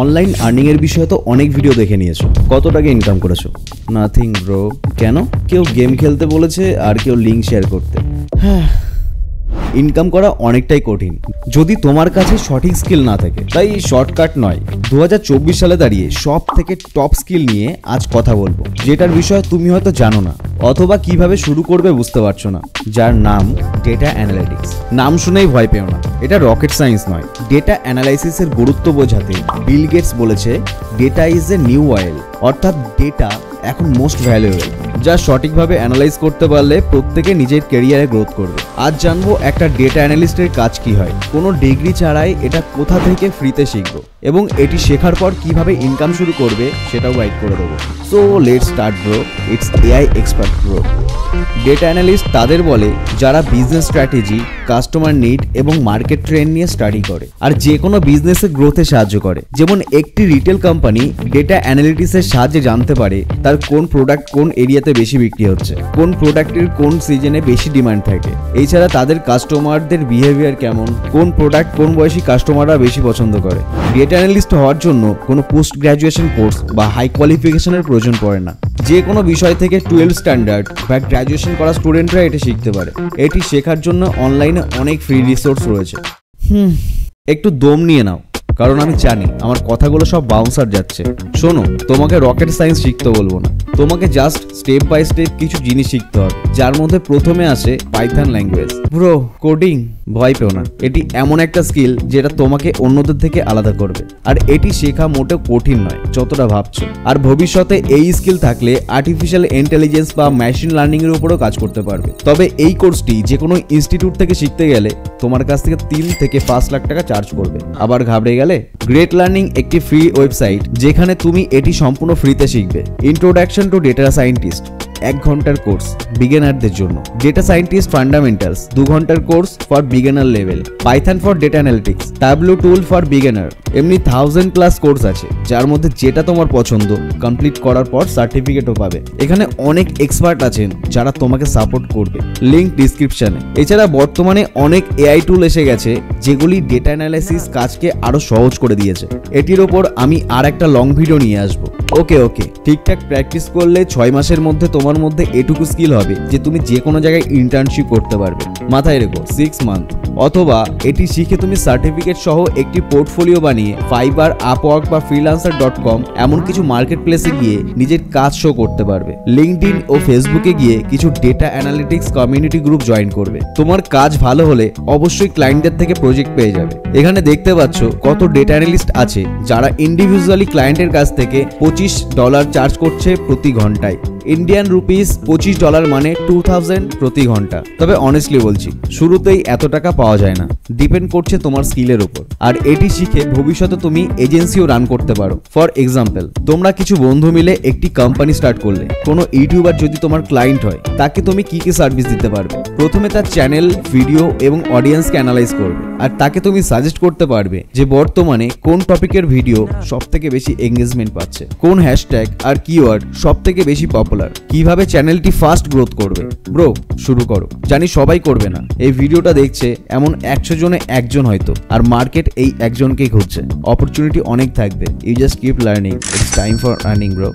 Online earning এর বিষয়ে তো অনেক ভিডিও দেখে নিয়েছো, কত টাকা ইনকাম করেছো? Nothing bro. কেন? কেউ গেম খেলতে বলেছে আর কেউ লিঙ্ক শেয়ার করতে। হ্যাঁ, ইনকাম করা অনেকটাই কঠিন যদি তোমার কাছে সঠিক স্কিল না থাকে। তাই শর্টকাট নয়, 2024 সালে দাঁড়িয়ে সব থেকে টপ স্কিল নিয়ে আজ কথা বলবো, যেটার বিষয়ে তুমি হয়তো জানো না অথবা কিভাবে শুরু করবে বুঝতে পারছো না, যার নাম ডেটা অ্যানালিটিক্স। নাম শুনেই ভয় পেও না, এটা রকেট সায়েন্স নয়। ডেটা অ্যানালাইসিসের গুরুত্ব বোঝাতে বিল গেটস বলেছে data is a new oil, অর্থাৎ ডেটা এখন মোস্ট ভ্যালুয়েবল, যা সঠিকভাবে অ্যানালাইজ করতে পারলে প্রত্যেকে নিজের ক্যারিয়ারে গ্রোথ করবে। আজ জানবো একটা ডেটা অ্যানালিস্টের কাজ কি হয়, কোনো ডিগ্রি ছাড়াই এটা কোথা থেকে ফ্রিতে শিখবো এবং এটি শেখার পর কিভাবে ইনকাম শুরু করবে সেটাও গাইড করে দেবো। So let's start bro, it's AI expert bro. Data analyst তাদের বলে যারা বিজনেস স্ট্র্যাটেজি, কাস্টমার নিড এবং মার্কেট ট্রেন্ড নিয়ে স্টাডি করে আর যে কোনো বিজনেসের গ্রোথে সাহায্য করে। যেমন একটি রিটেল কোম্পানি ডেটা অ্যানালিটিক্সের সাহায্যে জানতে পারে তার কোন প্রোডাক্ট কোন এরিয়াতে বেশি বিক্রি হচ্ছে, কোন প্রোডাক্টের কোন সিজনে বেশি ডিমান্ড থাকে। এছাড়া তাদের কাস্টমারদের বিহেভিয়ার কেমন, কোন প্রোডাক্ট কোন বয়সী কাস্টমাররা বেশি পছন্দ করে। ডেটা অ্যানালিস্ট হওয়ার জন্য কোনো পোস্ট গ্র্যাজুয়েশন কোর্স বা হাই কোয়ালিফিকেশনের প্রয়োজন পড়ে না। যে কোনো বিষয় থেকে 12 স্ট্যান্ডার্ড বা গ্র্যাজুয়েশন করা স্টুডেন্টরা এটা শিখতে পারে। এটি শেখার জন্য অনলাইনে অনেক ফ্রি রিসোর্স রয়েছে। একটু দম নিয়ে নাও, কারণ আমি জানি আমার কথাগুলো সব বাউন্সার যাচ্ছে। শোনো, তোমাকে রকেট সায়েন্স শিখতে বলবো না, তোমাকে জাস্ট স্টেপ বাই স্টেপ কিছু জিনিস শিখতে হবে, যার মধ্যে প্রথমে আসে পাইথন ল্যাঙ্গুয়েজ। ব্রো, কোডিং ভয় পেও না, এটি এমন একটা স্কিল যেটা তোমাকে অন্যদের থেকে আলাদা করবে। আর এটি শেখা মোটেও কঠিন নয় যতটা ভাবছো। আর ভবিষ্যতে এই স্কিল থাকলে আর্টিফিশিয়াল ইন্টেলিজেন্স বা মেশিন লার্নিং এর উপরেও কাজ করতে পারবে। তবে এই কোর্সটি যে কোনো ইনস্টিটিউট থেকে শিখতে গেলে তোমার কাছ থেকে 3 থেকে 5 লাখ টাকা চার্জ করবে। আবার ঘাবড়ে গেলে গ্রেট লার্নিং একটি ফ্রি ওয়েবসাইট যেখানে তুমি এটি সম্পূর্ণ ফ্রিতে শিখবে। ইন্ট্রোডাকশন টু ডেটা সায়েন্টিস্ট 1 ঘন্টার কোর্স বিগিনারদের জন্য, ডেটা সায়েন্টিস্ট ফান্ডামেন্টালস 2 ঘন্টার course for beginner level, Python for data analytics, tableau tool for beginner. এমনি 1000+ কোর্স আছে, যার মধ্যে যেটা তোমার পছন্দ কমপ্লিট করার পর সার্টিফিকেটও পাবে। এখানে অনেক এক্সপার্ট আছেন যারা তোমাকে সাপোর্ট করবে, লিংক ডিসক্রিপশনে। এছাড়া বর্তমানে অনেক এআই টুল এসে গেছে যেগুলি ডেটা অ্যানালাইসিস কাজকে আরো সহজ করে দিয়েছে। এটির ওপর আমি আর একটা লং ভিডিও নিয়ে আসবো। ওকে, ঠিকঠাক প্র্যাকটিস করলে 6 মাসের মধ্যে তোমার মধ্যে এটুকু স্কিল হবে যে তুমি যে কোনো জায়গায় ইন্টার্নশিপ করতে পারবে। মাথায় রেখো 6 মান্থ, অথবা এটি শিখে তুমি সার্টিফিকেট সহ একটি পোর্টফোলিও বানিয়ে ফাইবার, আপওয়ার্ক বা freelancer.com এমন কিছু মার্কেট প্লেসে গিয়ে নিজের কাজ শো করতে পারবে। লিঙ্কডইন ও ফেসবুকে গিয়ে কিছু data analytics community group join করবে। তোমার কাজ ভালো হলে অবশ্যই ক্লায়েন্টদের থেকে প্রজেক্ট পেয়ে যাবে। এখানে দেখতে পাচ্ছ কত ডেটা অ্যানালিস্ট আছে যারা ইন্ডিভিজুয়ালি ক্লায়েন্টের কাছ থেকে $25 চার্জ করছে প্রতি ঘন্টায়। ইন্ডিয়ান রুপিস $25 মানে 2000 প্রতি ঘন্টা। তবে অনেস্টলি বলছি, শুরুতেই এত টাকা পাওয়া যায় না, ডিপেন্ড করছে তোমার স্কিলের উপর। আর এটি শিখে ভবিষ্যতে তুমি এজেন্সিও রান করতে পারো। ফর এক্সাম্পল, তোমরা কিছু বন্ধু মিলে একটি কোম্পানি স্টার্ট করলে, কোনো ইউটিউবার যদি তোমার ক্লায়েন্ট হয় তাকে তুমি কি কি সার্ভিস দিতে পারবে। প্রথমে তার চ্যানেল, ভিডিও এবং অডিয়েন্সকে অ্যানালাইজ করবে, আর তাকে তুমি সাজেস্ট করতে পারবে যে বর্তমানে কোন টপিকের ভিডিও সব থেকে বেশি এঙ্গেজমেন্ট পাচ্ছে, কোন হ্যাশট্যাগ আর কিওয়ার্ড সব থেকে বেশি পপুলার, কিভাবে চ্যানেলটি ফাস্ট গ্রোথ করবে। ব্রো, শুরু করো। জানি সবাই করবে না, এই ভিডিওটা দেখছে এমন 100 জনে 1 জন হয়তো, আর মার্কেট এই 1 জনকেই খুঁজছে। অপরচুনিটি অনেক থাকবে, you just keep learning, it's time for earning bro.